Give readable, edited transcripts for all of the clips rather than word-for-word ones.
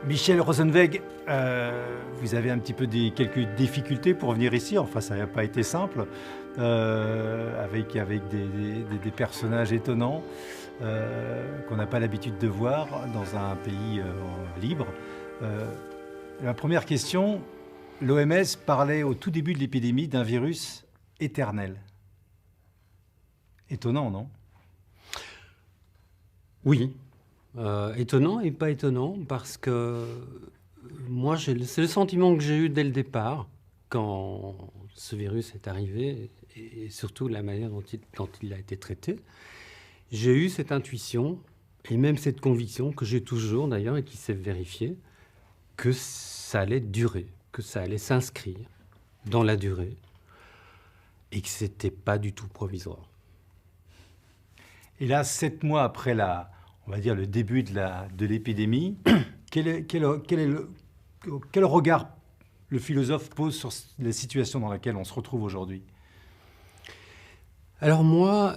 Michel Rosenweg, vous avez un petit peu quelques difficultés pour venir ici. Enfin, ça n'a pas été simple, avec des personnages étonnants qu'on n'a pas l'habitude de voir dans un pays libre. La première question, l'OMS parlait au tout début de l'épidémie d'un virus éternel. Étonnant, non? Oui, étonnant et pas étonnant, parce que moi, c'est le sentiment que j'ai eu dès le départ, quand ce virus est arrivé, et surtout la manière dont il a été traité. J'ai eu cette intuition, et même cette conviction, que j'ai toujours d'ailleurs, et qui s'est vérifiée, que ça allait durer, que ça allait s'inscrire dans la durée, et que ce n'était pas du tout provisoire. Et là, 7 mois après on va dire le début de l'épidémie, quel regard le philosophe pose sur la situation dans laquelle on se retrouve aujourd'hui? Alors moi,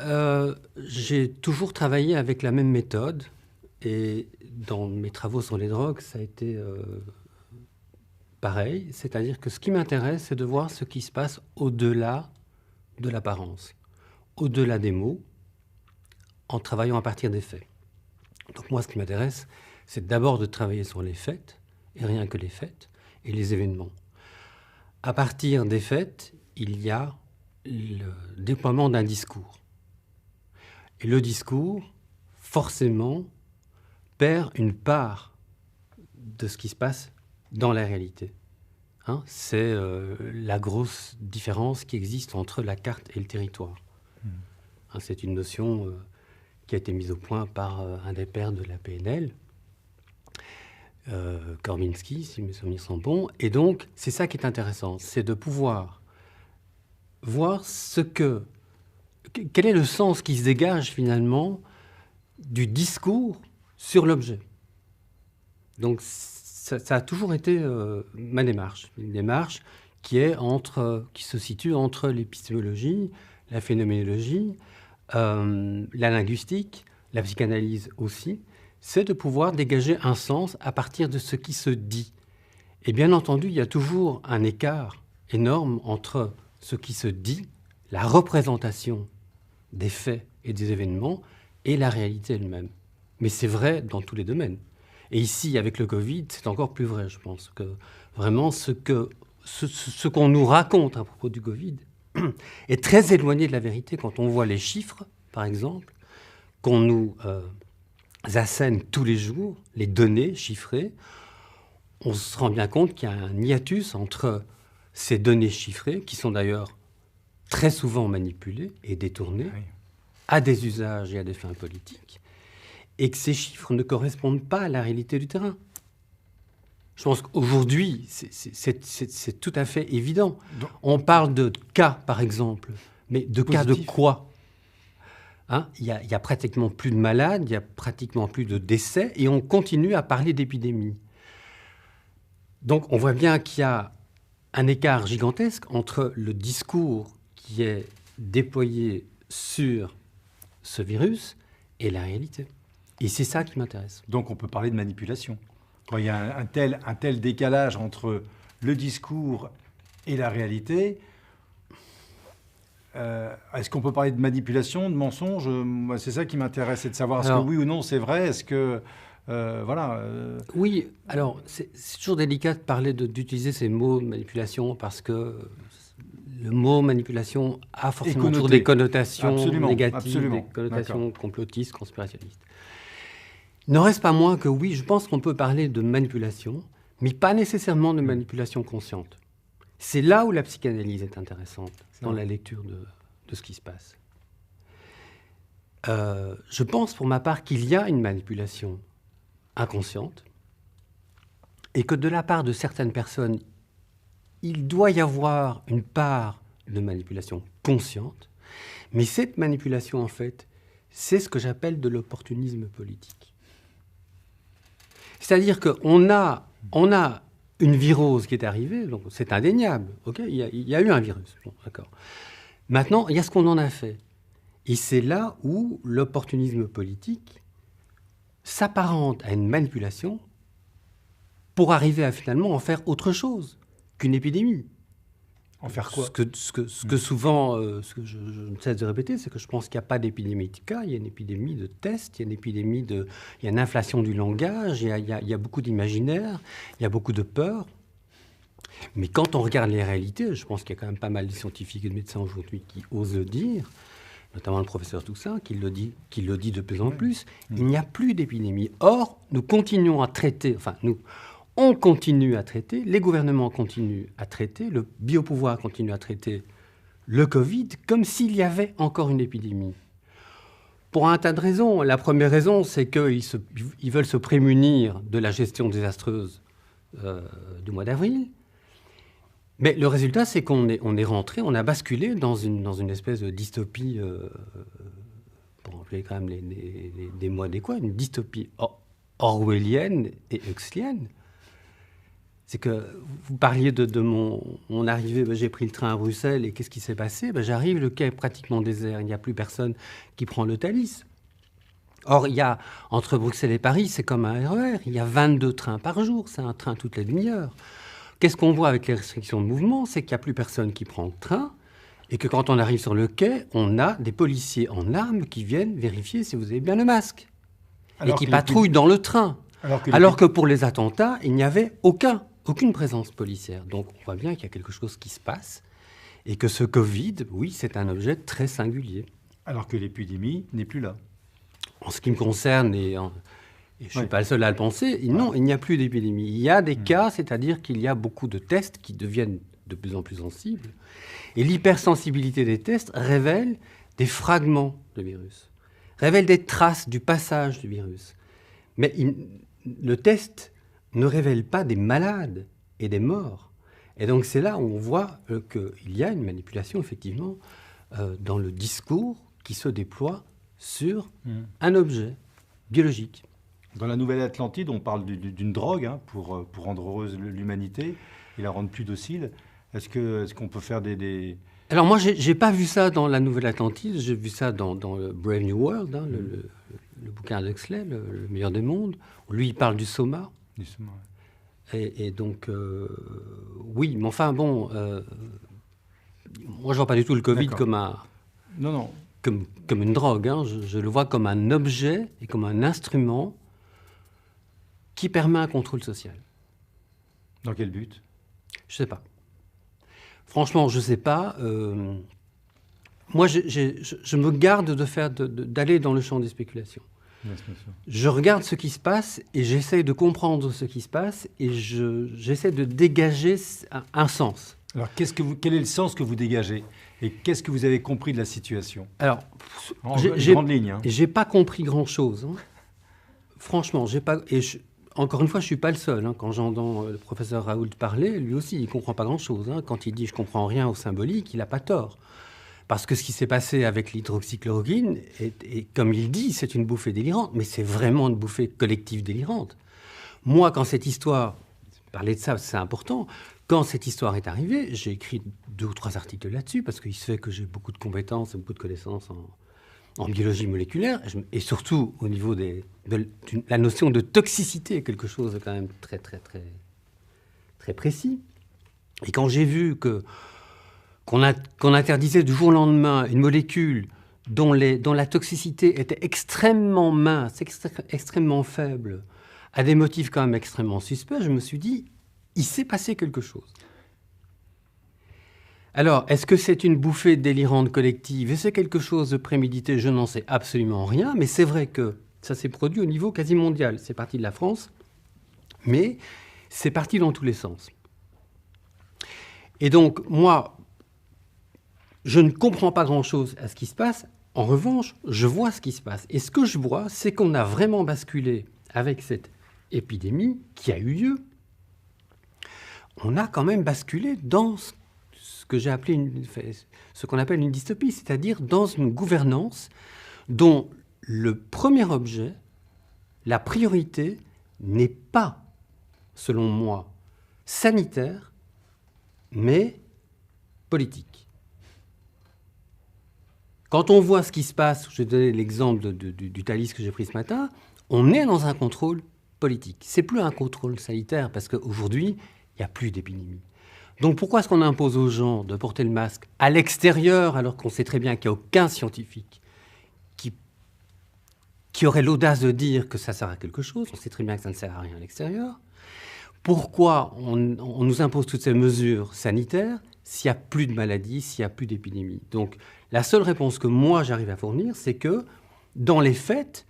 j'ai toujours travaillé avec la même méthode, et dans mes travaux sur les drogues, ça a été pareil. C'est-à-dire que ce qui m'intéresse, c'est de voir ce qui se passe au-delà de l'apparence, au-delà des mots, en travaillant à partir des faits. Donc moi, ce qui m'intéresse, c'est d'abord de travailler sur les faits, et rien que les faits, et les événements. À partir des faits, il y a le déploiement d'un discours. Et le discours, forcément, perd une part de ce qui se passe dans la réalité. C'est la grosse différence qui existe entre la carte et le territoire. C'est une notion qui a été mise au point par un des pères de la PNL, Korminski, si mes souvenirs sont bons. Et donc, c'est ça qui est intéressant, c'est de pouvoir voir quel est le sens qui se dégage finalement du discours sur l'objet. Donc, ça a toujours été ma démarche, une démarche qui se situe entre l'épistémologie, la phénoménologie, la linguistique, la psychanalyse aussi, c'est de pouvoir dégager un sens à partir de ce qui se dit. Et bien entendu, il y a toujours un écart énorme entre ce qui se dit, la représentation des faits et des événements, et la réalité elle-même. Mais c'est vrai dans tous les domaines. Et ici, avec le Covid, c'est encore plus vrai, je pense, que vraiment ce qu'on nous raconte à propos du Covid est très éloigné de la vérité quand on voit les chiffres, par exemple, qu'on nous assène tous les jours, les données chiffrées. On se rend bien compte qu'il y a un hiatus entre ces données chiffrées, qui sont d'ailleurs très souvent manipulées et détournées à des usages et à des fins politiques, et que ces chiffres ne correspondent pas à la réalité du terrain. Je pense qu'aujourd'hui, c'est tout à fait évident. On parle de cas, par exemple, mais de cas de quoi? Il y a pratiquement plus de malades, il y a pratiquement plus de décès, et on continue à parler d'épidémie. Donc on voit bien qu'il y a un écart gigantesque entre le discours qui est déployé sur ce virus et la réalité. Et c'est ça qui m'intéresse. Donc on peut parler de manipulation. Quand il y a un tel décalage entre le discours et la réalité, est-ce qu'on peut parler de manipulation, de mensonge? Moi, c'est ça qui m'intéresse, c'est de savoir est-ce que oui ou non c'est vrai, est-ce que... Oui, alors c'est toujours délicat de parler d'utiliser ces mots manipulation, parce que le mot manipulation a forcément toujours des connotations négatives, des connotations complotistes, conspirationnistes. Il n'en reste pas moins que oui, je pense qu'on peut parler de manipulation, mais pas nécessairement de manipulation consciente. C'est là où la psychanalyse est intéressante, dans la lecture de ce qui se passe. Je pense pour ma part qu'il y a une manipulation inconsciente, et que de la part de certaines personnes, il doit y avoir une part de manipulation consciente, mais cette manipulation, en fait, c'est ce que j'appelle de l'opportunisme politique. C'est-à-dire qu'on a une virose qui est arrivée, donc c'est indéniable, okay, il y a eu un virus, bon, d'accord. Maintenant, il y a ce qu'on en a fait. Et c'est là où l'opportunisme politique s'apparente à une manipulation pour arriver à finalement en faire autre chose qu'une épidémie. En faire quoi? Ce que souvent, ce que je ne cesse de répéter, c'est que je pense qu'il n'y a pas d'épidémie de cas, il y a une épidémie de tests, il y a une inflation du langage, il y a beaucoup d'imaginaire, il y a beaucoup de peur. Mais quand on regarde les réalités, je pense qu'il y a quand même pas mal de scientifiques et de médecins aujourd'hui qui osent le dire, notamment le professeur Toussaint, qui le dit de plus en plus, il n'y a plus d'épidémie. Or, nous continuons à traiter, on continue à traiter, les gouvernements continuent à traiter, le biopouvoir continue à traiter le Covid comme s'il y avait encore une épidémie. Pour un tas de raisons. La première raison, c'est qu'ils veulent se prémunir de la gestion désastreuse du mois d'avril. Mais le résultat, c'est qu'on est rentré, on a basculé dans une espèce de dystopie, pour employer quand même des mots adéquats, une dystopie orwellienne et huxleyienne. C'est que vous parliez de mon arrivée, j'ai pris le train à Bruxelles et qu'est-ce qui s'est passé? J'arrive, le quai est pratiquement désert, il n'y a plus personne qui prend le Thalys. Or, entre Bruxelles et Paris, c'est comme un RER, il y a 22 trains par jour, c'est un train toutes les demi-heures. Qu'est-ce qu'on voit avec les restrictions de mouvement? C'est qu'il n'y a plus personne qui prend le train et que quand on arrive sur le quai, on a des policiers en armes qui viennent vérifier si vous avez bien le masque et qui patrouillent dans le train. Alors que pour les attentats, il n'y avait aucune présence policière. Donc on voit bien qu'il y a quelque chose qui se passe et que ce Covid, oui, c'est un objet très singulier. Alors que l'épidémie n'est plus là. En ce qui me concerne, et je ne suis pas le seul à le penser, non, il n'y a plus d'épidémie. Il y a des cas, c'est-à-dire qu'il y a beaucoup de tests qui deviennent de plus en plus sensibles. Et l'hypersensibilité des tests révèle des fragments de virus, révèle des traces du passage du virus. Mais le test ne révèle pas des malades et des morts. Et donc c'est là où on voit qu'il y a une manipulation, effectivement, dans le discours qui se déploie sur un objet biologique. Dans la Nouvelle Atlantide, on parle d'une drogue pour rendre heureuse l'humanité et la rendre plus docile. Est-ce qu'on peut faire des... Alors moi, j'ai pas vu ça dans la Nouvelle Atlantide, j'ai vu ça dans le Brave New World, le bouquin d'Huxley, le meilleur des mondes. Lui, il parle du soma. Du soma, ouais. Et donc, oui, mais enfin bon, moi je vois pas du tout le Covid comme une drogue. Je le vois comme un objet et comme un instrument qui permet un contrôle social. Dans quel but? Je sais pas. Franchement, je sais pas. Moi, je me garde d'aller dans le champ des spéculations. Je regarde ce qui se passe et j'essaie de comprendre ce qui se passe et j'essaie de dégager un sens. Alors, quel est le sens que vous dégagez? Et qu'est-ce que vous avez compris de la situation? Alors, en grande ligne. J'ai pas compris grand-chose. Franchement, j'ai pas... Encore une fois, je ne suis pas le seul. Quand j'entends le professeur Raoult parler, lui aussi, il ne comprend pas grand-chose. Quand il dit « je ne comprends rien au symbolique », il n'a pas tort. Parce que ce qui s'est passé avec l'hydroxychloroquine, et comme il dit, c'est une bouffée délirante, mais c'est vraiment une bouffée collective délirante. Moi, quand cette histoire, parler de ça, c'est important, quand cette histoire est arrivée, j'ai écrit 2 ou 3 articles là-dessus, parce qu'il se fait que j'ai beaucoup de compétences et beaucoup de connaissances en biologie moléculaire, et surtout au niveau de la notion de toxicité est quelque chose de quand même très, très, très, très précis. Et quand j'ai vu qu'on interdisait du jour au lendemain une molécule dont la toxicité était extrêmement mince, extrêmement faible, à des motifs quand même extrêmement suspects, je me suis dit, il s'est passé quelque chose. Alors, est-ce que c'est une bouffée délirante collective? Et c'est quelque chose de prémédité? Je n'en sais absolument rien, mais c'est vrai que ça s'est produit au niveau quasi mondial. C'est parti de la France, mais c'est parti dans tous les sens. Et donc, moi, je ne comprends pas grand-chose à ce qui se passe. En revanche, je vois ce qui se passe. Et ce que je vois, c'est qu'on a vraiment basculé avec cette épidémie qui a eu lieu. On a quand même basculé dans ce que j'ai appelé ce qu'on appelle une dystopie, c'est-à-dire dans une gouvernance dont le premier objet, la priorité, n'est pas, selon moi, sanitaire, mais politique. Quand on voit ce qui se passe, je vais donner l'exemple du Thalys que j'ai pris ce matin, on est dans un contrôle politique. C'est plus un contrôle sanitaire parce qu'aujourd'hui, il n'y a plus d'épidémie. Donc pourquoi est-ce qu'on impose aux gens de porter le masque à l'extérieur alors qu'on sait très bien qu'il n'y a aucun scientifique qui aurait l'audace de dire que ça sert à quelque chose? On sait très bien que ça ne sert à rien à l'extérieur. Pourquoi on nous impose toutes ces mesures sanitaires s'il n'y a plus de maladies, s'il n'y a plus d'épidémie? Donc la seule réponse que moi j'arrive à fournir, c'est que dans les faits,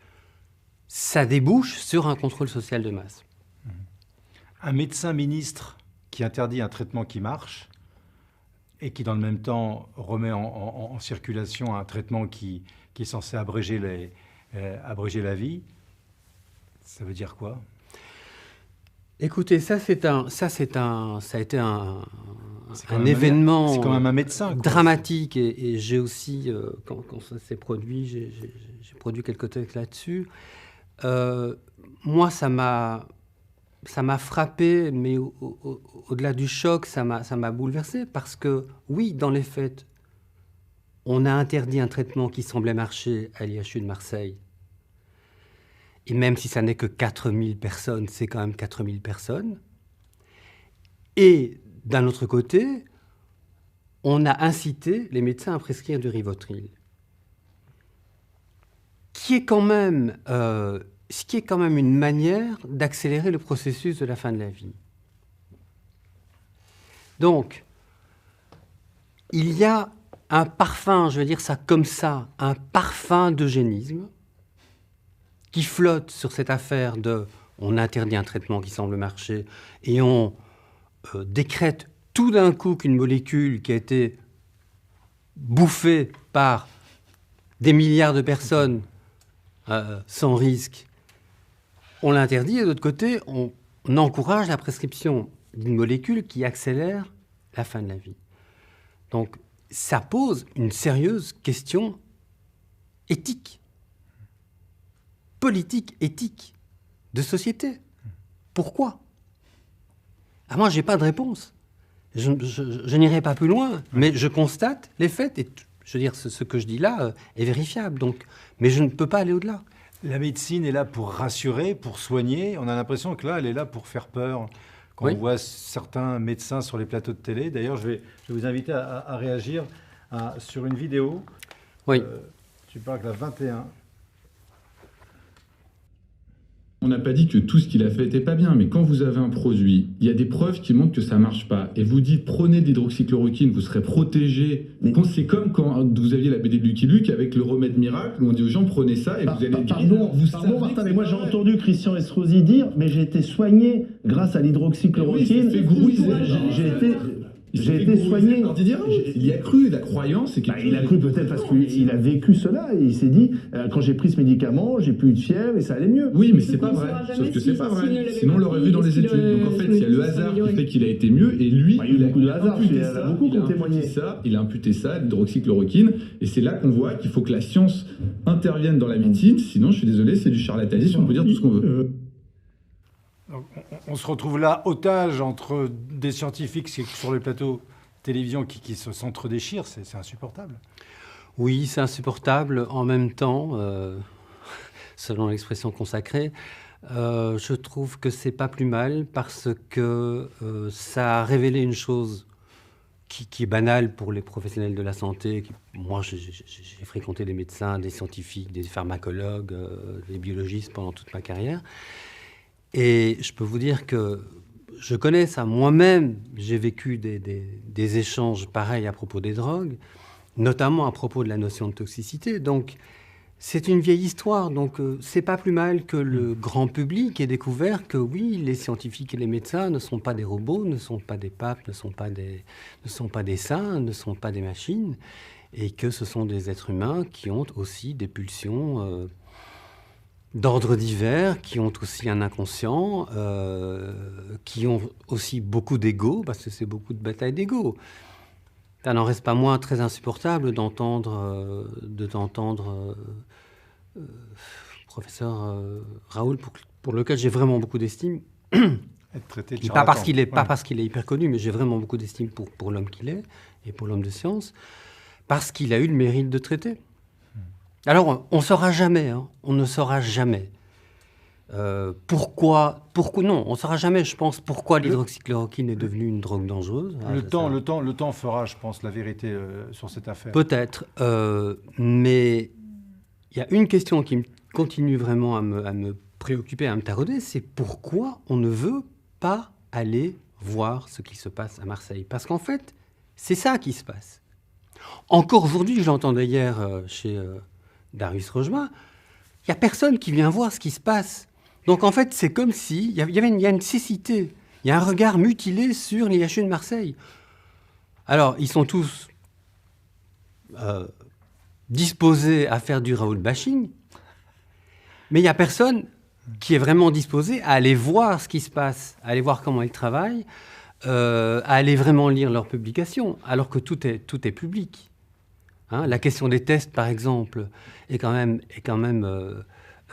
ça débouche sur un contrôle social de masse. Un médecin ministre qui interdit un traitement qui marche et qui, dans le même temps, remet en circulation un traitement qui est censé abréger la vie, ça veut dire quoi? Écoutez, ça a été un événement c'est quand même un médecin, quoi. Dramatique. Et j'ai aussi, quand ça s'est produit, j'ai produit quelques textes là-dessus. Moi, ça m'a frappé, mais au-delà du choc, ça m'a bouleversé parce que, oui, dans les faits, on a interdit un traitement qui semblait marcher à l'IHU de Marseille. Et même si ça n'est que 4000 personnes, c'est quand même 4000 personnes. Et d'un autre côté, on a incité les médecins à prescrire du Rivotril, ce qui est quand même une manière d'accélérer le processus de la fin de la vie. Donc, il y a un parfum, je vais dire ça comme ça, un parfum d'eugénisme qui flotte sur cette affaire de on interdit un traitement qui semble marcher et on décrète tout d'un coup qu'une molécule qui a été bouffée par des milliards de personnes sans risque, on l'interdit, et de l'autre côté, on encourage la prescription d'une molécule qui accélère la fin de la vie. Donc, ça pose une sérieuse question éthique, politique, éthique, de société. Pourquoi? Moi, je n'ai pas de réponse. Je n'irai pas plus loin, mais je constate les faits, et je veux dire, ce que je dis là est vérifiable. Donc, mais je ne peux pas aller au-delà. La médecine est là pour rassurer, pour soigner. On a l'impression que là, elle est là pour faire peur. Quand on voit certains médecins sur les plateaux de télé, d'ailleurs, je vais vous inviter à réagir sur une vidéo. Oui. Tu parles de la 21. On n'a pas dit que tout ce qu'il a fait était pas bien, mais quand vous avez un produit, il y a des preuves qui montrent que ça marche pas, et vous dites prenez de l'hydroxychloroquine, vous serez protégé. C'est comme quand vous aviez la BD de Lucky Luke avec le remède miracle, où on dit aux gens prenez ça et vous allez être guéri. Pardon, Martin, mais moi j'ai entendu Christian Estrosi dire, mais j'ai été soigné grâce à l'hydroxychloroquine. J'ai été soigné. Il y a cru, la croyance, c'est il a cru peut-être parce qu'il a vécu cela et il s'est dit quand j'ai pris ce médicament, j'ai plus eu de fièvre et ça allait mieux. Oui, mais c'est pas vrai. Sauf que c'est pas vrai. Sinon on l'aurait vu dans les études. Donc en fait, il y a le hasard qui fait qu'il a été mieux et lui, il a beaucoup de hasard. Il a imputé ça, l'hydroxychloroquine, et c'est là qu'on voit qu'il faut que la science intervienne dans la médecine. Sinon, je suis désolé, c'est du charlatanisme. On peut dire tout ce qu'on veut. On se retrouve là, otage entre des scientifiques sur les plateaux télévision qui s'entre-déchirent, c'est insupportable. Oui, c'est insupportable. En même temps, selon l'expression consacrée, je trouve que c'est pas plus mal parce que ça a révélé une chose qui est banale pour les professionnels de la santé. Moi, j'ai fréquenté des médecins, des scientifiques, des pharmacologues, des biologistes pendant toute ma carrière. Et je peux vous dire que je connais ça. Moi-même, j'ai vécu des échanges pareils à propos des drogues, notamment à propos de la notion de toxicité. Donc, c'est une vieille histoire. Donc, c'est pas plus mal que le grand public ait découvert que, oui, les scientifiques et les médecins ne sont pas des robots, ne sont pas des papes, ne sont pas des saints, ne sont pas des machines, et que ce sont des êtres humains qui ont aussi des pulsions d'ordre divers, qui ont aussi un inconscient, qui ont aussi beaucoup d'ego, parce que c'est beaucoup de batailles d'ego. Ça n'en reste pas moins très insupportable d'entendre professeur Raoul, pour lequel j'ai vraiment beaucoup d'estime. Être traité de pas parce qu'il est hyper connu, mais j'ai vraiment beaucoup d'estime pour l'homme qu'il est et pour l'homme de science, parce qu'il a eu le mérite de traiter. Alors, on ne saura jamais, on ne saura jamais Pourquoi non, on ne saura jamais, je pense, pourquoi l'hydroxychloroquine est devenue une drogue dangereuse. Le temps fera, je pense, la vérité sur cette affaire. Peut-être, mais il y a une question qui continue vraiment à me préoccuper, à me tarauder, c'est pourquoi on ne veut pas aller voir ce qui se passe à Marseille. Parce qu'en fait, c'est ça qui se passe. Encore aujourd'hui, je l'entendais hier chez Darius Rojma, il n'y a personne qui vient voir ce qui se passe. Donc en fait, c'est comme s'il y a une cécité, il y a un regard mutilé sur l'IHU de Marseille. Alors, ils sont tous disposés à faire du Raoul bashing, mais il n'y a personne qui est vraiment disposé à aller voir ce qui se passe, à aller voir comment ils travaillent, à aller vraiment lire leurs publications, alors que tout est public. Hein, la question des tests, par exemple, est quand même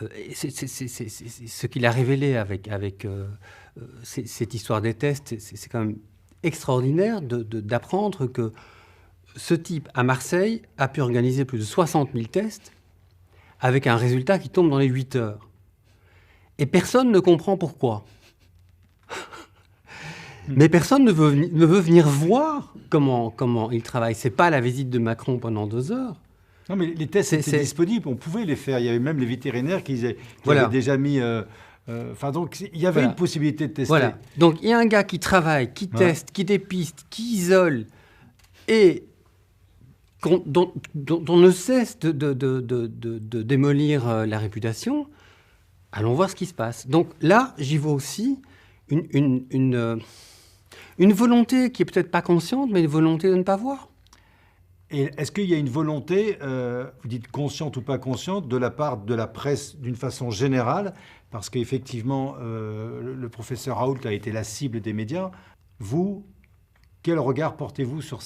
ce qu'il a révélé avec cette histoire des tests, c'est quand même extraordinaire d'apprendre que ce type, à Marseille, a pu organiser plus de 60 000 tests avec un résultat qui tombe dans les 8 heures. Et personne ne comprend pourquoi. Mais personne ne veut venir voir comment il travaille. Ce n'est pas la visite de Macron pendant 2 heures. Non, mais les tests étaient disponibles, on pouvait les faire. Il y avait même les vétérinaires qui avaient déjà mis... donc, il y avait une possibilité de tester. Voilà. Donc, il y a un gars qui travaille, qui teste, qui dépiste, qui isole, et dont on ne cesse de démolir la réputation. Allons voir ce qui se passe. Donc là, j'y vois aussi une volonté qui est peut-être pas consciente, mais une volonté de ne pas voir. Et est-ce qu'il y a une volonté, vous dites consciente ou pas consciente, de la part de la presse d'une façon générale, parce qu'effectivement, le professeur Raoult a été la cible des médias. Vous, quel regard portez-vous sur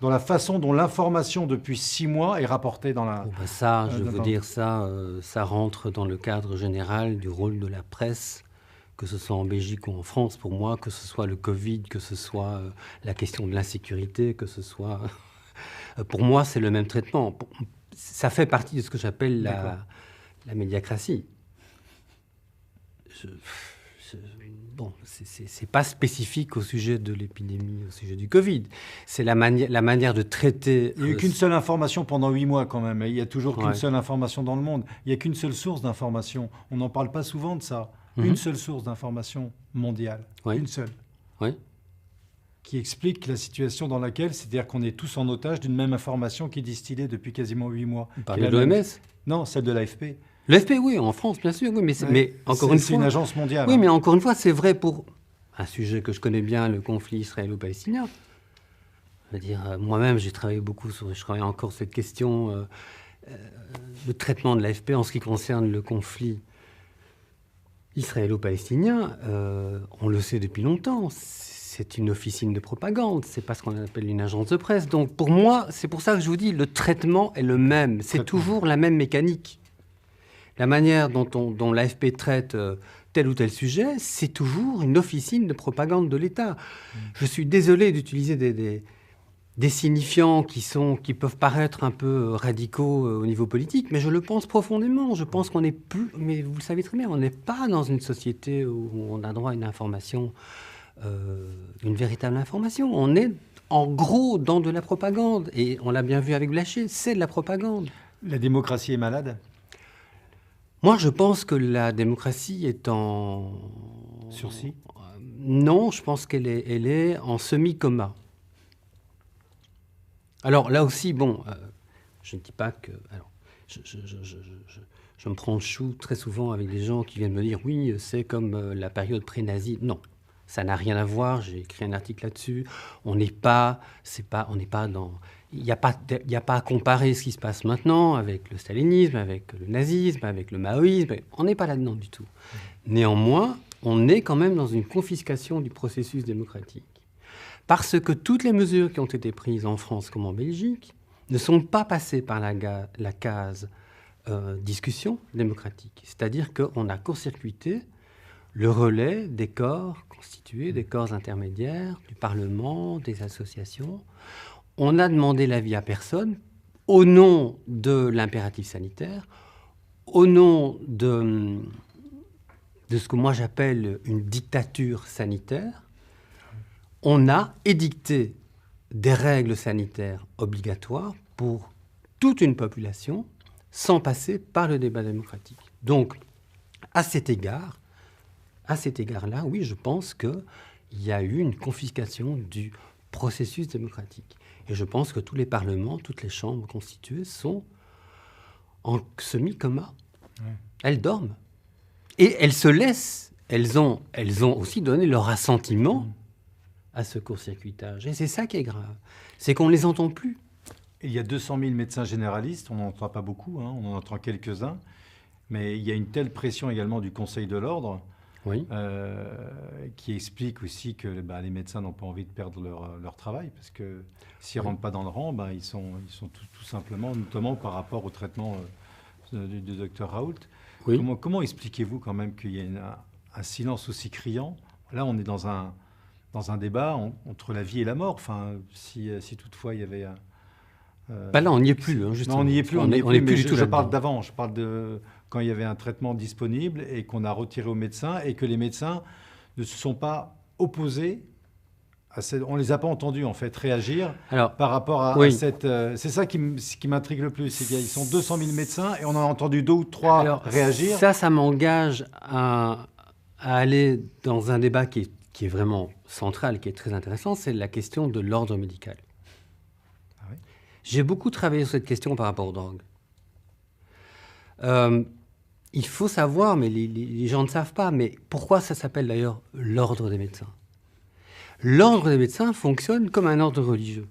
dans la façon dont l'information depuis 6 mois est rapportée dans la... Ça, je veux dire, ça rentre dans le cadre général du rôle de la presse, que ce soit en Belgique ou en France, pour moi, que ce soit le Covid, que ce soit la question de l'insécurité, que ce soit... Pour moi, c'est le même traitement. Ça fait partie de ce que j'appelle la médiacratie. Bon, c'est pas spécifique au sujet de l'épidémie, au sujet du Covid. C'est la manière de traiter... Il n'y a eu qu'une seule information pendant 8 mois quand même. Il n'y a toujours qu'une seule information dans le monde. Il n'y a qu'une seule source d'information. On n'en parle pas souvent de ça. Une seule source d'information mondiale. Une seule. Oui. Qui explique la situation dans laquelle, c'est-à-dire qu'on est tous en otage d'une même information qui est distillée depuis quasiment 8 mois. Vous parlez de l'OMS ? Non, celle de l'AFP. L'AFP, oui, en France, bien sûr, oui, mais encore une fois... C'est une agence mondiale. Oui, mais encore une fois, c'est vrai pour un sujet que je connais bien, le conflit israélo-palestinien. Je veux dire, moi-même, j'ai travaillé beaucoup je travaille encore sur cette question, le traitement de l'AFP en ce qui concerne le conflit israélo-palestinien. On le sait depuis longtemps. C'est une officine de propagande, c'est pas ce qu'on appelle une agence de presse. Donc pour moi, c'est pour ça que je vous dis, le traitement est le même. C'est toujours la même mécanique. La manière dont l'AFP traite tel ou tel sujet, c'est toujours une officine de propagande de l'État. Je suis désolé d'utiliser des signifiants qui peuvent paraître un peu radicaux au niveau politique, mais je le pense profondément. Je pense qu'on n'est plus... Mais vous le savez très bien, on n'est pas dans une société où on a droit à une information... une véritable information. On est en gros dans de la propagande. Et on l'a bien vu avec Blaché, c'est de la propagande. La démocratie est malade ? Moi, je pense que la démocratie est en... Sursis ? Non, je pense qu'elle est en semi-coma. Alors là aussi, bon, je ne dis pas que... Alors, je me prends le chou très souvent avec des gens qui viennent me dire « Oui, c'est comme la période pré-nazie ». Non. Ça n'a rien à voir, j'ai écrit un article là-dessus. On n'est pas dans... Il n'y a pas à comparer ce qui se passe maintenant avec le stalinisme, avec le nazisme, avec le maoïsme. On n'est pas là-dedans du tout. Néanmoins, on est quand même dans une confiscation du processus démocratique. Parce que toutes les mesures qui ont été prises en France comme en Belgique ne sont pas passées par la case discussion démocratique. C'est-à-dire qu'on a court-circuité le relais des corps constitués, des corps intermédiaires, du Parlement, des associations. On a demandé l'avis à personne au nom de l'impératif sanitaire, au nom de ce que moi j'appelle une dictature sanitaire, on a édicté des règles sanitaires obligatoires pour toute une population sans passer par le débat démocratique. Donc, à cet égard-là, oui, je pense qu'il y a eu une confiscation du processus démocratique. Et je pense que tous les parlements, toutes les chambres constituées sont en semi-coma. Ouais. Elles dorment. Et elles se laissent. Elles ont aussi donné leur assentiment à ce court-circuitage. Et c'est ça qui est grave. C'est qu'on ne les entend plus. Il y a 200 000 médecins généralistes. On n'en entend pas beaucoup. On en entend quelques-uns. Mais il y a une telle pression également du Conseil de l'Ordre oui. Qui explique aussi que les médecins n'ont pas envie de perdre leur travail, parce que s'ils ne rentrent pas dans le rang, ils sont tout simplement, notamment par rapport au traitement du docteur Raoult. Oui. Comment expliquez-vous quand même qu'il y ait un silence aussi criant? Là, on est dans un débat entre la vie et la mort. Enfin, si toutefois il y avait... là, on n'y est plus, justement. Non, on n'y est plus. On n'est plus du tout Je parle d'avant. Je parle de quand il y avait un traitement disponible et qu'on a retiré aux médecins et que les médecins ne se sont pas opposés à cette... On ne les a pas entendus, en fait, réagir par rapport à cette... c'est ça qui m'intrigue le plus. C'est qu'ils sont 200 000 médecins et on en a entendu 2 ou 3 réagir. Ça m'engage à aller dans un débat qui est vraiment central, qui est très intéressant, c'est la question de l'ordre médical. Ah oui. J'ai beaucoup travaillé sur cette question par rapport aux drogues. Il faut savoir, mais les gens ne savent pas, mais pourquoi ça s'appelle d'ailleurs l'ordre des médecins? L'ordre des médecins fonctionne comme un ordre religieux.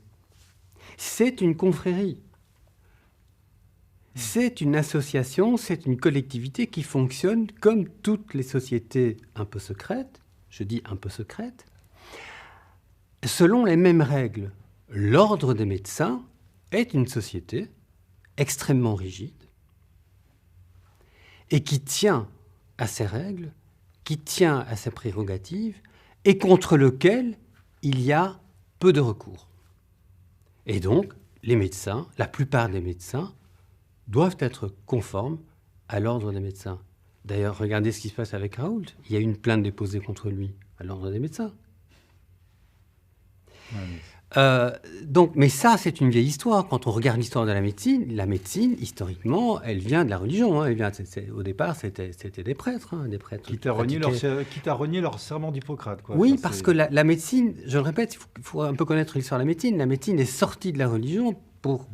C'est une confrérie. C'est une association, c'est une collectivité qui fonctionne comme toutes les sociétés un peu secrètes, je dis un peu secrètes, selon les mêmes règles. L'ordre des médecins est une société extrêmement rigide, et qui tient à ses règles, qui tient à ses prérogatives, et contre lequel il y a peu de recours. Et donc, les médecins, la plupart des médecins, doivent être conformes à l'ordre des médecins. D'ailleurs, regardez ce qui se passe avec Raoult. Il y a une plainte déposée contre lui à l'ordre des médecins. Ouais, mais ça, c'est une vieille histoire. Quand on regarde l'histoire de la médecine, historiquement, elle vient de la religion. Au départ, c'était des prêtres. Des prêtres quitte à renier leur serment d'Hippocrate. Oui, parce que la médecine, je le répète, il faut un peu connaître l'histoire de la médecine. La médecine est sortie de la religion pour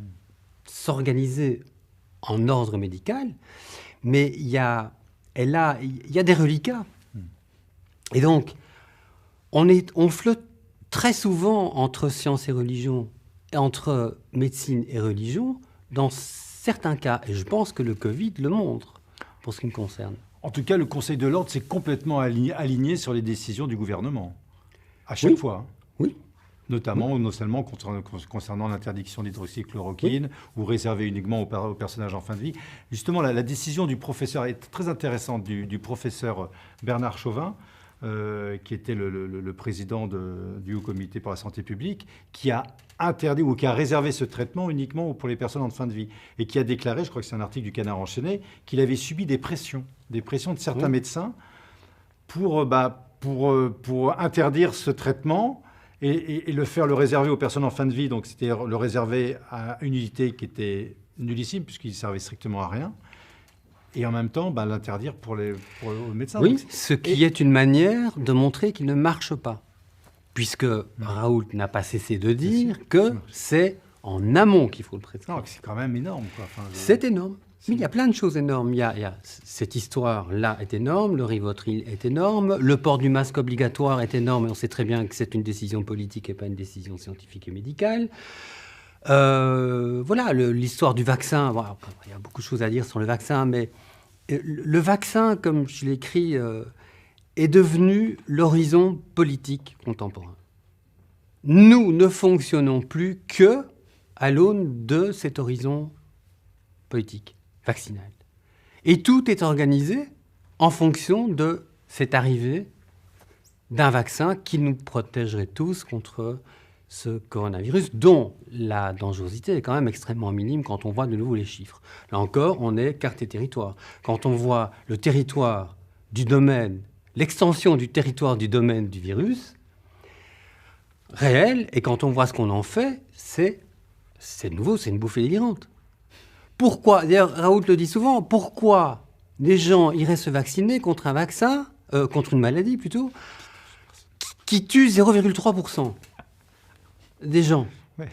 s'organiser en ordre médical, mais il y a des reliquats. Et donc, on flotte très souvent entre science et religion, et entre médecine et religion, dans certains cas. Et je pense que le Covid le montre, pour ce qui me concerne. En tout cas, le Conseil de l'Ordre s'est complètement aligné sur les décisions du gouvernement, à chaque fois. Oui. Notamment concernant l'interdiction de l'hydroxychloroquine ou réservée uniquement aux personnages en fin de vie. Justement, la décision du professeur est très intéressante, du professeur Bernard Chauvin, qui était le président du Haut Comité pour la santé publique, qui a interdit ou qui a réservé ce traitement uniquement pour les personnes en fin de vie et qui a déclaré, je crois que c'est un article du Canard enchaîné, qu'il avait subi des pressions de certains médecins pour interdire ce traitement et le réserver aux personnes en fin de vie. Donc c'était le réserver à une unité qui était nullissime puisqu'il ne servait strictement à rien. Et en même temps, l'interdire pour les médecins. Oui, ce qui est une manière de montrer qu'il ne marche pas. Puisque Raoult n'a pas cessé de dire que c'est en amont qu'il faut le prescrire. Non, c'est quand même énorme. C'est énorme. Mais il y a plein de choses énormes. Il y a cette histoire-là est énorme, le Rivotril est énorme, le port du masque obligatoire est énorme, et on sait très bien que c'est une décision politique et pas une décision scientifique et médicale. L'histoire du vaccin, il y a beaucoup de choses à dire sur le vaccin, mais le vaccin, comme je l'écris, est devenu l'horizon politique contemporain. Nous ne fonctionnons plus que à l'aune de cet horizon politique, vaccinal. Et tout est organisé en fonction de cette arrivée d'un vaccin qui nous protégerait tous contre ce coronavirus, dont la dangerosité est quand même extrêmement minime quand on voit de nouveau les chiffres. Là encore, on est carte et territoire. Quand on voit le territoire du domaine, l'extension du territoire du domaine du virus, réelle, et quand on voit ce qu'on en fait, c'est nouveau, c'est une bouffée délirante. Pourquoi, d'ailleurs Raoult le dit souvent, pourquoi les gens iraient se vacciner contre un vaccin, contre une maladie plutôt, qui tue 0,3% des gens. Ouais.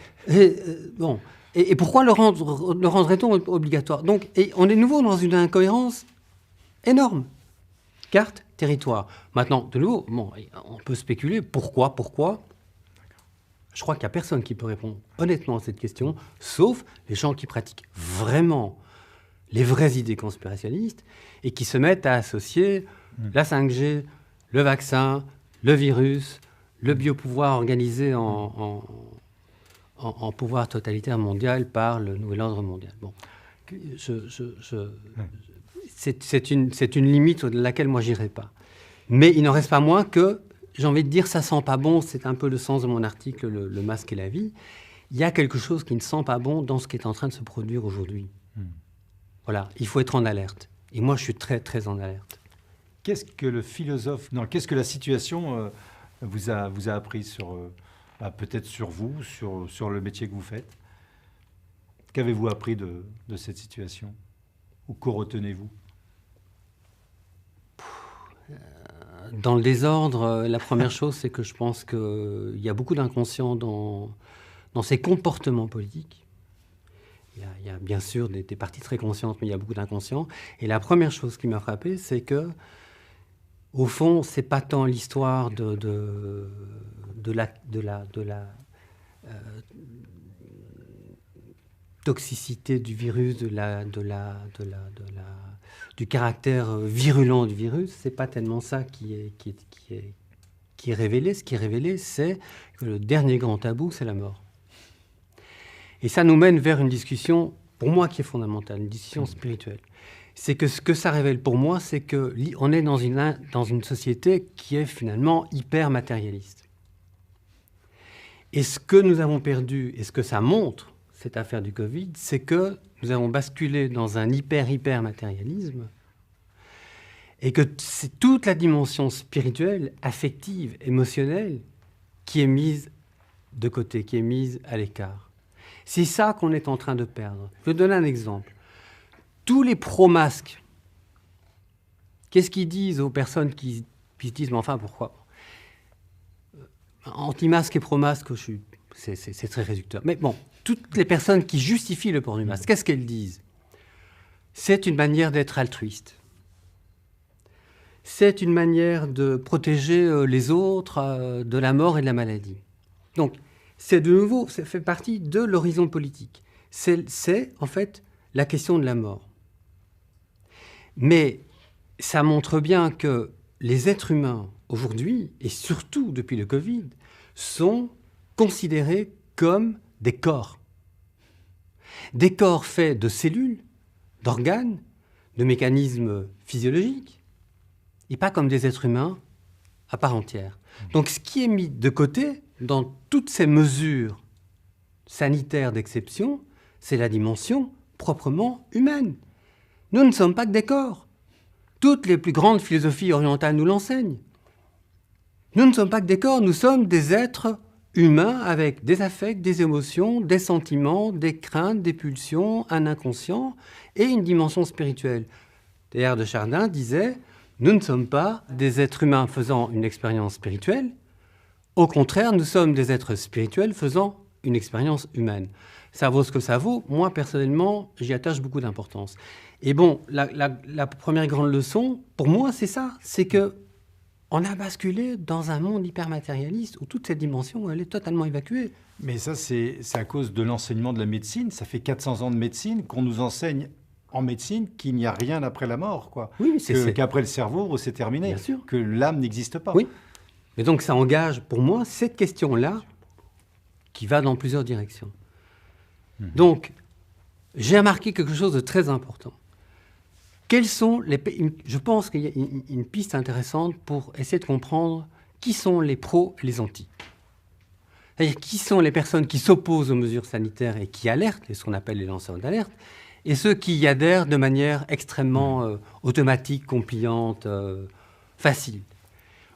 Et pourquoi le rendrait-on obligatoire? Donc, et on est de nouveau dans une incohérence énorme. Carte, territoire. Maintenant, de nouveau, on peut spéculer. Pourquoi? Je crois qu'il n'y a personne qui peut répondre honnêtement à cette question, sauf les gens qui pratiquent vraiment les vraies idées conspirationnistes et qui se mettent à associer la 5G, le vaccin, le virus, le biopouvoir organisé en pouvoir totalitaire mondial par le nouvel ordre mondial. Bon, c'est une limite à laquelle moi j'irai pas. Mais il n'en reste pas moins que, j'ai envie de dire, ça sent pas bon. C'est un peu le sens de mon article, le masque et la vie. Il y a quelque chose qui ne sent pas bon dans ce qui est en train de se produire aujourd'hui. Voilà, il faut être en alerte. Et moi, je suis très, très en alerte. Qu'est-ce que la situation vous a appris sur, peut-être sur vous, sur le métier que vous faites? Qu'avez-vous appris de cette situation? Ou que retenez-vous? Dans le désordre, la première chose, c'est que je pense qu'il y a beaucoup d'inconscients dans ces comportements politiques. Il y a bien sûr des parties très conscientes, mais il y a beaucoup d'inconscients. Et la première chose qui m'a frappé, c'est que, au fond, c'est pas tant l'histoire de la toxicité du virus, du caractère virulent du virus, c'est pas tellement ça qui est révélé. Ce qui est révélé, c'est que le dernier grand tabou, c'est la mort. Et ça nous mène vers une discussion, pour moi, qui est fondamentale, une discussion spirituelle. C'est que ce que ça révèle pour moi, c'est qu'on est dans une société qui est finalement hyper matérialiste. Et ce que nous avons perdu, et ce que ça montre, cette affaire du Covid, c'est que nous avons basculé dans un hyper matérialisme et que c'est toute la dimension spirituelle, affective, émotionnelle qui est mise de côté, qui est mise à l'écart. C'est ça qu'on est en train de perdre. Je vais donner un exemple. Tous les pro-masques, qu'est-ce qu'ils disent aux personnes qui se disent « mais enfin, pourquoi ?» Anti-masque et pro-masque, c'est très réducteur. Mais bon, toutes les personnes qui justifient le port du masque, qu'est-ce qu'elles disent? C'est une manière d'être altruiste. C'est une manière de protéger les autres de la mort et de la maladie. Donc, c'est de nouveau, ça fait partie de l'horizon politique. C'est en fait la question de la mort. Mais ça montre bien que les êtres humains, aujourd'hui, et surtout depuis le Covid, sont considérés comme des corps. Des corps faits de cellules, d'organes, de mécanismes physiologiques, et pas comme des êtres humains à part entière. Donc ce qui est mis de côté dans toutes ces mesures sanitaires d'exception, c'est la dimension proprement humaine. Nous ne sommes pas que des corps. Toutes les plus grandes philosophies orientales nous l'enseignent. Nous ne sommes pas que des corps, nous sommes des êtres humains avec des affects, des émotions, des sentiments, des craintes, des pulsions, un inconscient et une dimension spirituelle. Teilhard de Chardin disait « Nous ne sommes pas des êtres humains faisant une expérience spirituelle, au contraire, nous sommes des êtres spirituels faisant une expérience humaine. » Ça vaut ce que ça vaut. Moi, personnellement, j'y attache beaucoup d'importance. Et bon, la première grande leçon, pour moi, c'est ça. C'est que on a basculé dans un monde hyper-matérialiste où toute cette dimension, elle est totalement évacuée. Mais ça, c'est à cause de l'enseignement de la médecine. Ça fait 400 ans de médecine qu'on nous enseigne en médecine qu'il n'y a rien après la mort, quoi. Oui, qu'après le cerveau, c'est terminé. Bien sûr. Que l'âme n'existe pas. Oui. Mais donc, ça engage, pour moi, cette question-là qui va dans plusieurs directions. Donc, j'ai remarqué quelque chose de très important. Quels sont je pense qu'il y a une piste intéressante pour essayer de comprendre qui sont les pros et les antis. C'est-à-dire qui sont les personnes qui s'opposent aux mesures sanitaires et qui alertent, et ce qu'on appelle les lanceurs d'alerte, et ceux qui y adhèrent de manière extrêmement automatique, compliante, facile.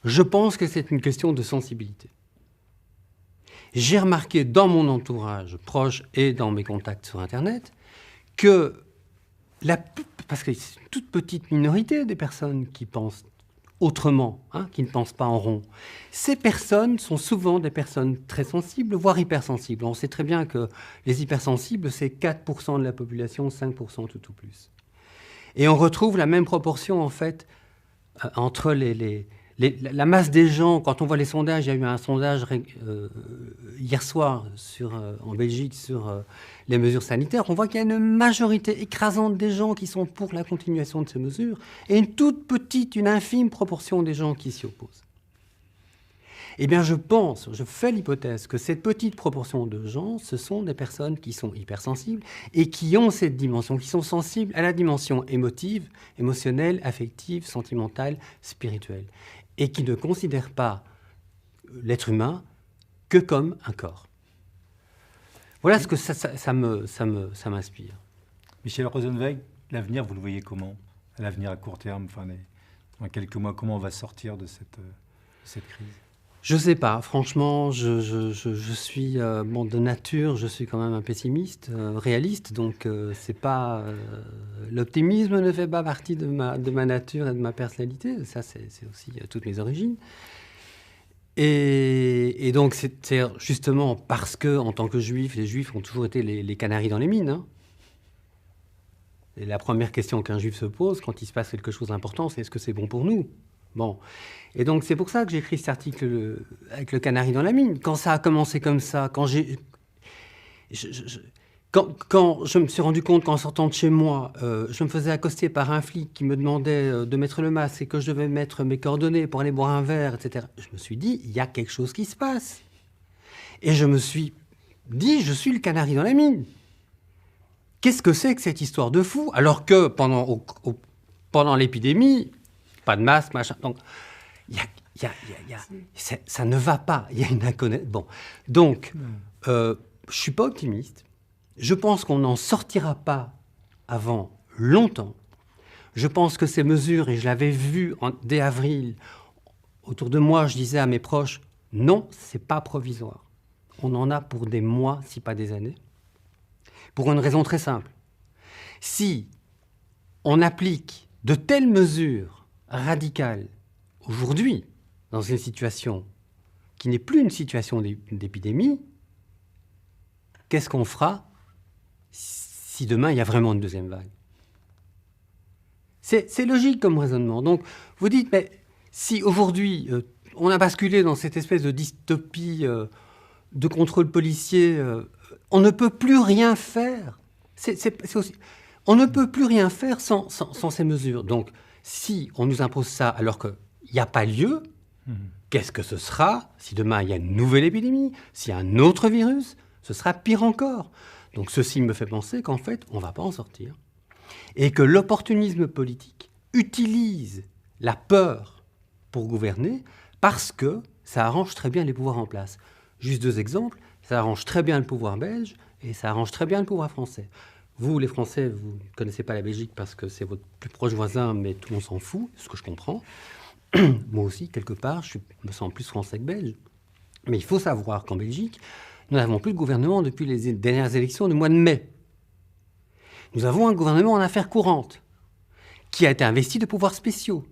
Je pense que c'est une question de sensibilité. J'ai remarqué dans mon entourage proche et dans mes contacts sur Internet que, parce que c'est une toute petite minorité des personnes qui pensent autrement, qui ne pensent pas en rond, ces personnes sont souvent des personnes très sensibles, voire hypersensibles. On sait très bien que les hypersensibles, c'est 4% de la population, 5% tout au plus. Et on retrouve la même proportion, en fait, entre la masse des gens. Quand on voit les sondages, il y a eu un sondage hier soir en Belgique sur les mesures sanitaires, on voit qu'il y a une majorité écrasante des gens qui sont pour la continuation de ces mesures et une toute petite, une infime proportion des gens qui s'y opposent. Eh bien, je fais l'hypothèse que cette petite proportion de gens, ce sont des personnes qui sont hypersensibles et qui ont cette dimension, qui sont sensibles à la dimension émotive, émotionnelle, affective, sentimentale, spirituelle, et qui ne considèrent pas l'être humain que comme un corps. Voilà ce que ça m'inspire. Michel Rosenweg, l'avenir, vous le voyez comment? L'avenir à court terme, dans quelques mois, comment on va sortir de cette crise? Je ne sais pas, franchement, je suis de nature, je suis quand même un pessimiste, réaliste, donc c'est pas l'optimisme ne fait pas partie de ma nature et de ma personnalité. Ça, c'est aussi toutes mes origines. Et donc c'est justement parce que, en tant que juif, les juifs ont toujours été les canaris dans les mines. Et la première question qu'un juif se pose quand il se passe quelque chose d'important, c'est est-ce que c'est bon pour nous? Bon. Et donc, c'est pour ça que j'ai écrit cet article avec le canari dans la mine. Quand ça a commencé comme ça, quand je me suis rendu compte qu'en sortant de chez moi, je me faisais accoster par un flic qui me demandait de mettre le masque et que je devais mettre mes coordonnées pour aller boire un verre, etc., je me suis dit, il y a quelque chose qui se passe. Et je me suis dit, je suis le canari dans la mine. Qu'est-ce que c'est que cette histoire de fou? Alors que pendant l'épidémie, pas de masque, machin. Donc, ça ne va pas. Il y a une inconnaissance. Bon. Donc, je ne suis pas optimiste. Je pense qu'on n'en sortira pas avant longtemps. Je pense que ces mesures, et je l'avais vu dès avril, autour de moi, je disais à mes proches, non, ce n'est pas provisoire. On en a pour des mois, si pas des années. Pour une raison très simple. Si on applique de telles mesures radicales aujourd'hui, dans une situation qui n'est plus une situation d'épidémie, qu'est-ce qu'on fera si demain il y a vraiment une deuxième vague? C'est logique comme raisonnement. Donc vous dites, mais si aujourd'hui on a basculé dans cette espèce de dystopie de contrôle policier, on ne peut plus rien faire. On ne peut plus rien faire sans ces mesures. Donc si on nous impose ça alors qu'il n'y a pas lieu, qu'est-ce que ce sera si demain il y a une nouvelle épidémie, s'il y a un autre virus? Ce sera pire encore. Donc ceci me fait penser qu'en fait, on ne va pas en sortir. Et que l'opportunisme politique utilise la peur pour gouverner parce que ça arrange très bien les pouvoirs en place. Juste 2 exemples, ça arrange très bien le pouvoir belge et ça arrange très bien le pouvoir français. Vous, les Français, vous ne connaissez pas la Belgique parce que c'est votre plus proche voisin, mais tout le monde s'en fout, ce que je comprends. Moi aussi, quelque part, je me sens plus français que belge. Mais il faut savoir qu'en Belgique, nous n'avons plus de gouvernement depuis les dernières élections du mois de mai. Nous avons un gouvernement en affaires courantes qui a été investi de pouvoirs spéciaux.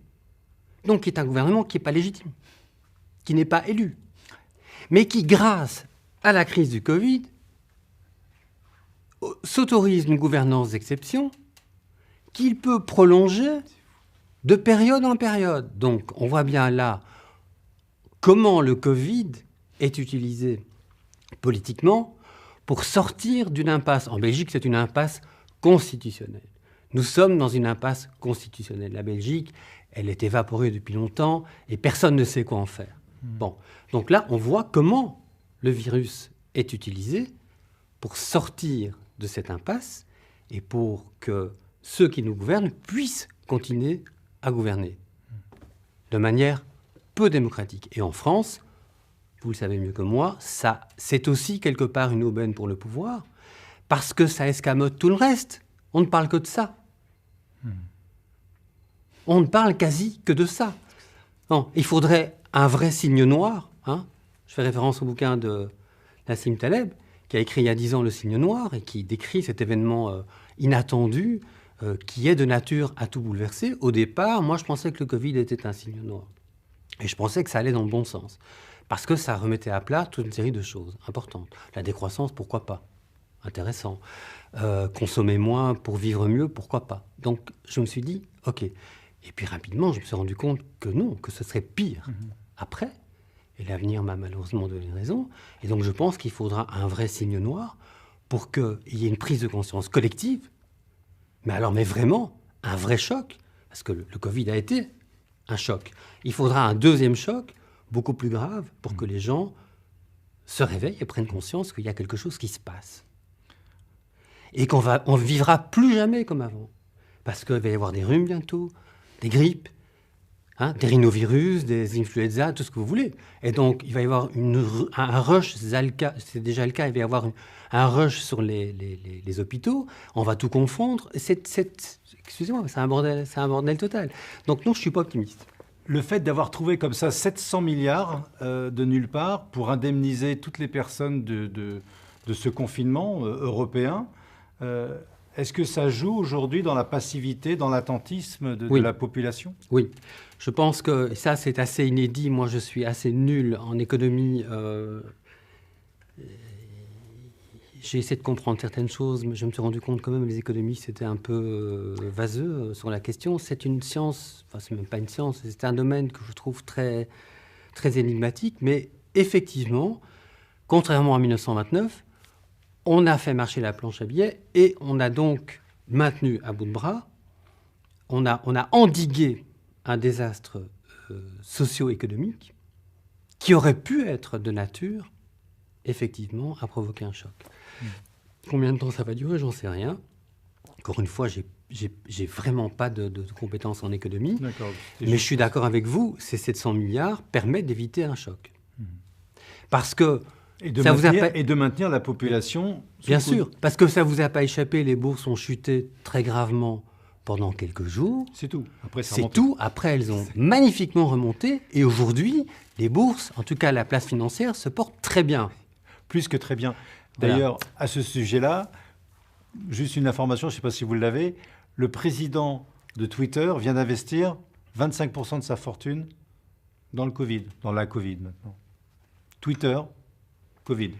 Donc, qui est un gouvernement qui n'est pas légitime, qui n'est pas élu, mais qui, grâce à la crise du Covid, s'autorise une gouvernance d'exception qu'il peut prolonger de période en période. Donc, on voit bien là comment le Covid est utilisé politiquement pour sortir d'une impasse. En Belgique, c'est une impasse constitutionnelle. Nous sommes dans une impasse constitutionnelle. La Belgique, elle est évaporée depuis longtemps et personne ne sait quoi en faire. Bon. Donc là, on voit comment le virus est utilisé pour sortir de cette impasse et pour que ceux qui nous gouvernent puissent continuer à gouverner de manière peu démocratique. Et en France, vous le savez mieux que moi, ça, c'est aussi quelque part une aubaine pour le pouvoir, parce que ça escamote tout le reste. on ne parle que de ça. On ne parle quasi que de ça. Non, il faudrait un vrai signe noir. Hein. Je fais référence au bouquin de Nassim Taleb, qui a écrit il y a 10 ans Le signe noir, et qui décrit cet événement inattendu, qui est de nature à tout bouleverser. Au départ, moi, je pensais que le Covid était un signe noir. Et je pensais que ça allait dans le bon sens. Parce que ça remettait à plat toute une série de choses importantes. La décroissance, pourquoi pas? Intéressant. Consommer moins pour vivre mieux, pourquoi pas? Donc, je me suis dit, OK. Et puis, rapidement, je me suis rendu compte que non, que ce serait pire après. Et l'avenir m'a malheureusement donné raison. Et donc, je pense qu'il faudra un vrai signe noir pour qu'il y ait une prise de conscience collective. Mais vraiment, un vrai choc. Parce que le Covid a été un choc. Il faudra un deuxième choc, beaucoup plus grave, pour que les gens se réveillent et prennent conscience qu'il y a quelque chose qui se passe. Et qu'on ne vivra plus jamais comme avant. Parce qu'il va y avoir des rhumes bientôt, des grippes, des rhinovirus, des influenza, tout ce que vous voulez. Et donc, il va y avoir un rush, c'est déjà le cas, il va y avoir un rush sur les hôpitaux, on va tout confondre. Excusez-moi, c'est un bordel total. Donc non, je ne suis pas optimiste. Le fait d'avoir trouvé comme ça 700 milliards de nulle part pour indemniser toutes les personnes de ce confinement européen, est-ce que ça joue aujourd'hui dans la passivité, dans l'attentisme de la population? Oui, je pense que ça c'est assez inédit. Moi je suis assez nul en économie. J'ai essayé de comprendre certaines choses, mais je me suis rendu compte quand même que les économistes étaient un peu vaseux sur la question. C'est une science, enfin c'est même pas une science, c'est un domaine que je trouve très, très énigmatique, mais effectivement, contrairement à 1929, on a fait marcher la planche à billets et on a donc maintenu à bout de bras, on a endigué un désastre socio-économique qui aurait pu être de nature, effectivement, à provoquer un choc. Combien de temps ça va durer, j'en sais rien. Encore une fois, j'ai vraiment pas de compétences en économie, mais je suis d'accord avec vous, ces 700 milliards permettent d'éviter un choc. Parce que Et de maintenir la population. Bien sûr, parce que ça ne vous a pas échappé, les bourses ont chuté très gravement pendant quelques jours. C'est tout. Après, elles ont magnifiquement remonté. Et aujourd'hui, les bourses, en tout cas la place financière, se portent très bien. Plus que très bien. D'ailleurs, à ce sujet-là, juste une information, je ne sais pas si vous l'avez, le président de Twitter vient d'investir 25% de sa fortune dans le Covid, dans la Covid maintenant. Twitter, Covid.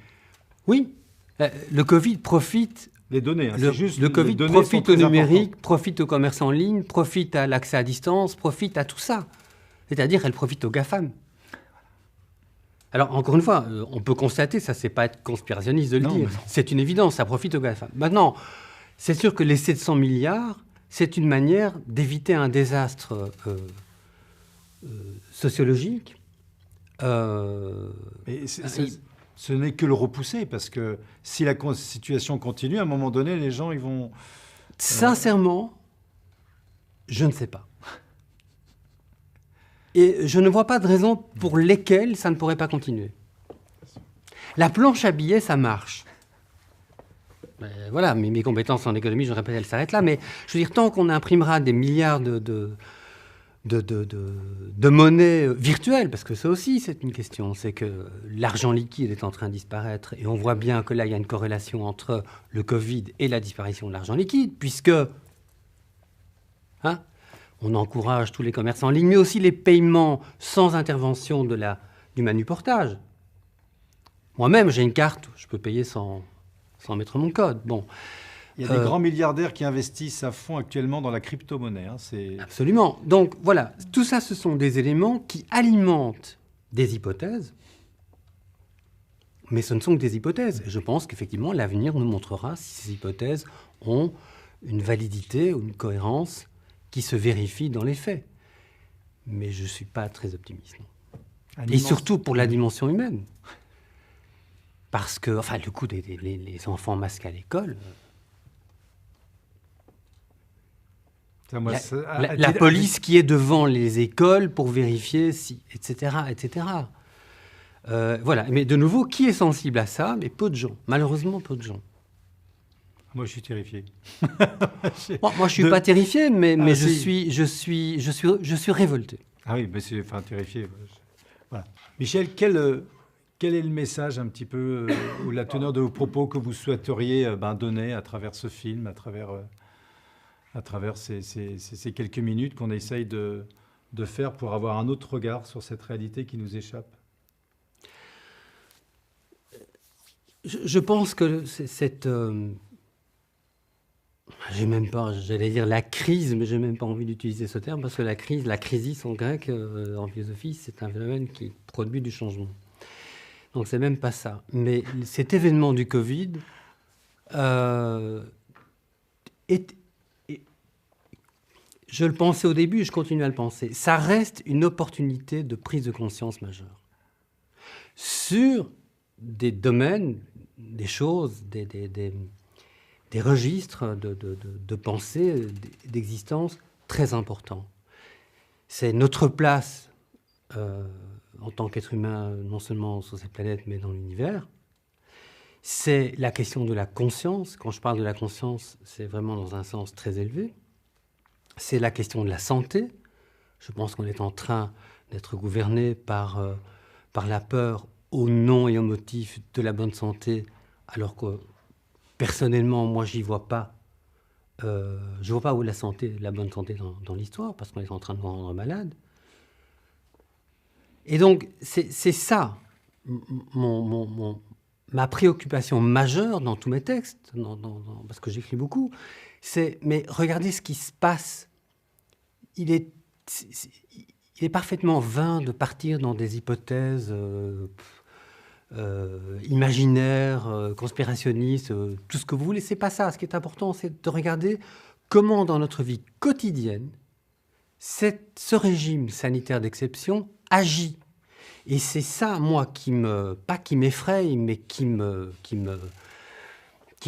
Oui, le Covid profite. Les données, c'est juste. Le Covid profite au numérique, profite au commerce en ligne, profite à l'accès à distance, profite à tout ça. C'est-à-dire, elle profite aux GAFAM. Alors, encore une fois, on peut constater, ça, c'est pas être conspirationniste de le dire, c'est une évidence, ça profite aux GAFAM. Maintenant, c'est sûr que les 700 milliards, c'est une manière d'éviter un désastre sociologique. Ce n'est que le repousser, parce que si la situation continue, à un moment donné, les gens, ils vont... Sincèrement, je ne sais pas. Et je ne vois pas de raison pour lesquelles ça ne pourrait pas continuer. La planche à billets, ça marche. Voilà, mes compétences en économie, je répète, elles s'arrêtent là. Mais je veux dire, tant qu'on imprimera des milliards de monnaie virtuelle, parce que ça aussi, c'est une question. C'est que l'argent liquide est en train de disparaître. Et on voit bien que là, il y a une corrélation entre le Covid et la disparition de l'argent liquide, puisque... on encourage tous les commerces en ligne, mais aussi les paiements sans intervention du manuportage. Moi-même, j'ai une carte, je peux payer sans mettre mon code. Bon. Il y a des grands milliardaires qui investissent à fond actuellement dans la crypto-monnaie. Absolument. Donc voilà, tout ça, ce sont des éléments qui alimentent des hypothèses, mais ce ne sont que des hypothèses. Et je pense qu'effectivement, l'avenir nous montrera si ces hypothèses ont une validité ou une cohérence qui se vérifie dans les faits. Mais je ne suis pas très optimiste. Et surtout pour la dimension humaine. Parce que, enfin, le coup des enfants masqués à l'école... La police qui est devant les écoles pour vérifier si... etc., etc. Voilà. Mais de nouveau, qui est sensible à ça? Mais peu de gens. Malheureusement, peu de gens. Moi, je suis terrifié. Moi, je ne suis pas terrifié, mais si. je suis révolté. Ah oui, mais c'est terrifié. Voilà. Michel, quel est le message un petit peu, ou la teneur de vos propos que vous souhaiteriez donner à travers ce film, à travers ces quelques minutes qu'on essaye de faire pour avoir un autre regard sur cette réalité qui nous échappe? Je pense que j'ai même pas, j'allais dire la crise, mais j'ai même pas envie d'utiliser ce terme parce que la crisis en grec, en philosophie, c'est un phénomène qui produit du changement. Donc c'est même pas ça. Mais cet événement du Covid je le pensais au début, je continue à le penser. Ça reste une opportunité de prise de conscience majeure sur des domaines, des choses, des registres de pensée, d'existence très importants. C'est notre place en tant qu'être humain, non seulement sur cette planète, mais dans l'univers. C'est la question de la conscience. Quand je parle de la conscience, c'est vraiment dans un sens très élevé. C'est la question de la santé. Je pense qu'on est en train d'être gouverné par la peur au nom et au motif de la bonne santé, alors que personnellement, moi, j'y vois pas. Je vois pas où est la bonne santé dans l'histoire, parce qu'on est en train de nous rendre malades. Et donc, c'est ça ma préoccupation majeure dans tous mes textes, parce que j'écris beaucoup, mais regardez ce qui se passe. Il est parfaitement vain de partir dans des hypothèses imaginaires, conspirationnistes, tout ce que vous voulez. C'est pas ça. Ce qui est important, c'est de regarder comment dans notre vie quotidienne, ce régime sanitaire d'exception agit. Et c'est ça, moi, pas qui m'effraie, mais qui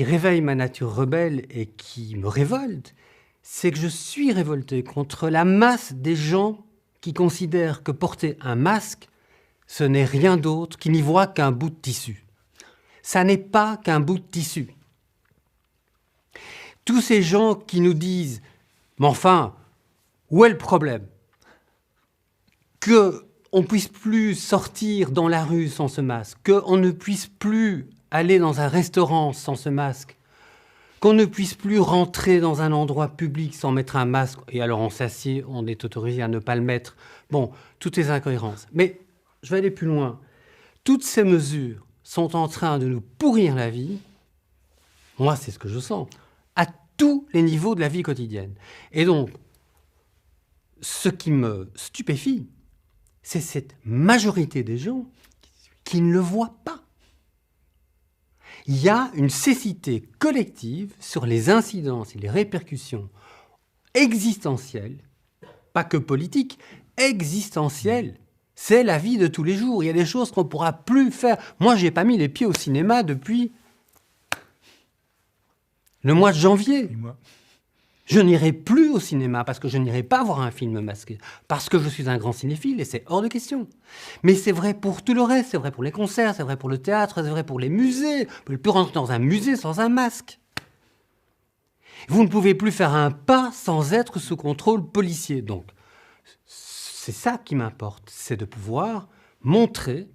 réveille ma nature rebelle et qui me révolte. C'est que je suis révolté contre la masse des gens qui considèrent que porter un masque, ce n'est rien d'autre, qui n'y voient qu'un bout de tissu. Ça n'est pas qu'un bout de tissu. Tous ces gens qui nous disent « Mais enfin, où est le problème ? Qu'on ne puisse plus sortir dans la rue sans ce masque, qu'on ne puisse plus aller dans un restaurant sans ce masque, qu'on ne puisse plus rentrer dans un endroit public sans mettre un masque, et alors on s'assied, on est autorisé à ne pas le mettre. Bon, toutes les incohérences. Mais je vais aller plus loin. Toutes ces mesures sont en train de nous pourrir la vie. Moi, c'est ce que je sens, à tous les niveaux de la vie quotidienne. Et donc, ce qui me stupéfie, c'est cette majorité des gens qui ne le voient pas. Il y a une cécité collective sur les incidences et les répercussions existentielles, pas que politiques, existentielles. C'est la vie de tous les jours. Il y a des choses qu'on ne pourra plus faire. Moi, je n'ai pas mis les pieds au cinéma depuis le mois de janvier. Je n'irai plus au cinéma parce que je n'irai pas voir un film masqué, parce que je suis un grand cinéphile et c'est hors de question. Mais c'est vrai pour tout le reste, c'est vrai pour les concerts, c'est vrai pour le théâtre, c'est vrai pour les musées. Vous ne pouvez plus rentrer dans un musée sans un masque. Vous ne pouvez plus faire un pas sans être sous contrôle policier. Donc, c'est ça qui m'importe, c'est de pouvoir montrer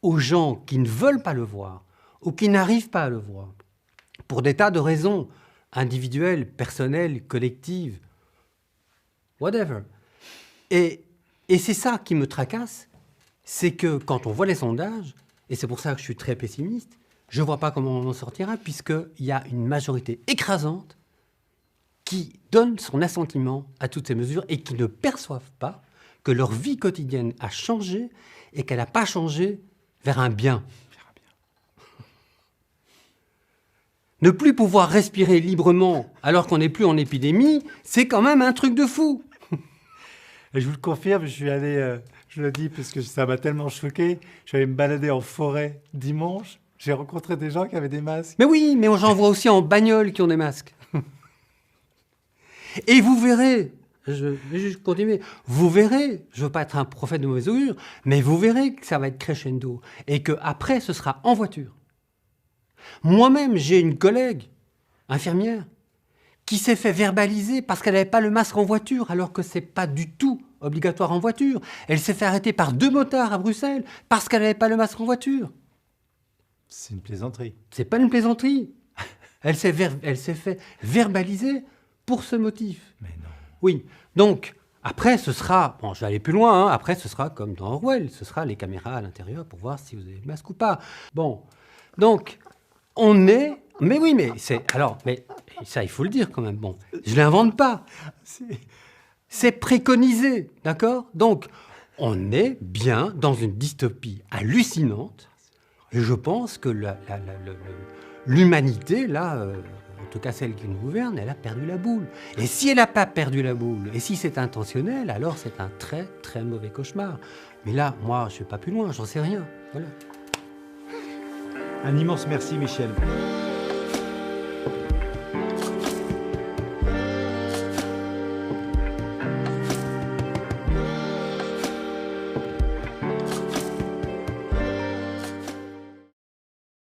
aux gens qui ne veulent pas le voir ou qui n'arrivent pas à le voir, pour des tas de raisons, individuelle, personnelle, collective, whatever. Et c'est ça qui me tracasse, c'est que quand on voit les sondages, et c'est pour ça que je suis très pessimiste, je ne vois pas comment on en sortira, puisqu'il y a une majorité écrasante qui donne son assentiment à toutes ces mesures et qui ne perçoivent pas que leur vie quotidienne a changé et qu'elle n'a pas changé vers un bien. Ne plus pouvoir respirer librement alors qu'on n'est plus en épidémie, c'est quand même un truc de fou. Et je vous le confirme, je suis allé, je le dis parce que ça m'a tellement choqué, je suis allé me balader en forêt dimanche, j'ai rencontré des gens qui avaient des masques. Mais oui, mais j'en vois aussi en bagnole qui ont des masques. Et vous verrez, je vais juste continuer, vous verrez, je ne veux pas être un prophète de mauvais augure, mais vous verrez que ça va être crescendo et qu'après, ce sera en voiture. Moi-même, j'ai une collègue infirmière, qui s'est fait verbaliser parce qu'elle n'avait pas le masque en voiture, alors que ce n'est pas du tout obligatoire en voiture. Elle s'est fait arrêter par 2 motards à Bruxelles parce qu'elle n'avait pas le masque en voiture. C'est une plaisanterie. C'est pas une plaisanterie. Elle s'est fait verbaliser pour ce motif. Mais non. Oui. Donc, après, ce sera... Bon, je vais aller plus loin. Hein, après, ce sera comme dans Orwell. Ce sera les caméras à l'intérieur pour voir si vous avez le masque ou pas. Bon. Donc, on est... Mais oui, mais c'est... Alors, mais ça, il faut le dire quand même. Bon, je ne l'invente pas. C'est préconisé, d'accord? Donc, on est bien dans une dystopie hallucinante. Et je pense que l'humanité, là, en tout cas celle qui nous gouverne, elle a perdu la boule. Et si elle n'a pas perdu la boule, et si c'est intentionnel, alors c'est un très, très mauvais cauchemar. Mais là, moi, je ne vais pas plus loin, j'en sais rien. Voilà. Un immense merci, Michel.